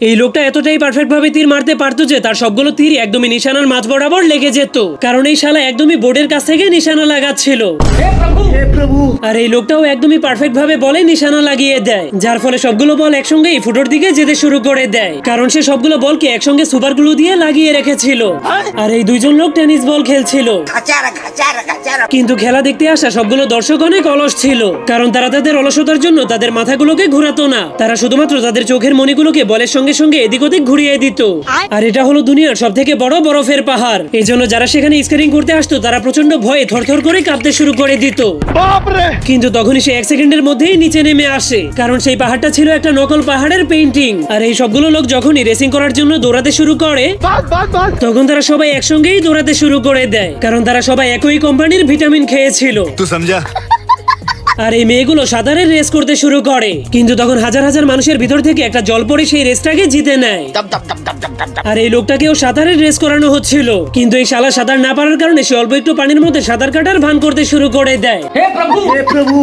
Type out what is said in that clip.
এই লোকটা এতটাই পারফেক্ট ভাবে তীর মারতে পারতো যে তার সবগুলো তীর একদমই নিশানার মাঝ বরাবর লেগে যেত, কারণ এই শালা একদমই বোর্ডের কাছ থেকে নিশানা লাগাচ্ছিল। আর এই লোকটাও একদমই পারফেক্ট ভাবে বলে নিশানা লাগিয়ে দেয়, যার ফলে সবগুলো বল একসঙ্গে এই ফুটোর দিকে যেতে শুরু করে দেয়, কারণ সে সবগুলো বলকে একসঙ্গে সুপার গ্লু দিয়ে লাগিয়ে রেখেছিল। আর এই দুইজন লোক টেনিস বল খেলছিল, কিন্তু খেলা দেখতে আসা সবগুলো দর্শক অনেক অলস ছিল, কারণ তারা তাদের অলসতার জন্য তাদের মাথাগুলোকে ঘোরাতো না, তারা শুধুমাত্র তাদের চোখের মণিগুলোকে বলের সঙ্গে সঙ্গে এদিক ওদিক ঘুরিয়ে দিত। আর এটা হলো দুনিয়ার সব থেকে বড় বরফের পাহাড়, এই জন্য যারা সেখানে স্কেটিং করতে আসতো তারা প্রচন্ড ভয়ে থরথর করে কাঁপতে শুরু করে দিত। কিন্তু তখনই সে 1 সেকেন্ডের মধ্যেই নিচে নেমে আসে, কারণ সেই পাহাড়টা ছিল একটা নকল পাহাড়ের পেইন্টিং। আর এই সবগুলো লোক যখনই রেসিং করার জন্য দৌড়াতে শুরু করে তখন তারা সবাই একসঙ্গেই দৌড়াতে শুরু করে দেয়, কারণ তারা সবাই একই কোম্পানির ভিটামিন খেয়েছিল। তুই সমঝা? আর এই মেয়েগুলো সাঁতারের রেস করতে শুরু করে, কিন্তু তখন হাজার হাজার মানুষের ভিতর থেকে একটা জলপরি সেই রেসটাকে জিতে নেয়। আর এই লোকটাকেও সাঁতারের রেস করানো হচ্ছিল, কিন্তু এই শালা সাঁতার না পারার কারণে সে অল্প একটু পানির মধ্যে সাঁতার কাটার ভান করতে শুরু করে দেয়। হে প্রভু!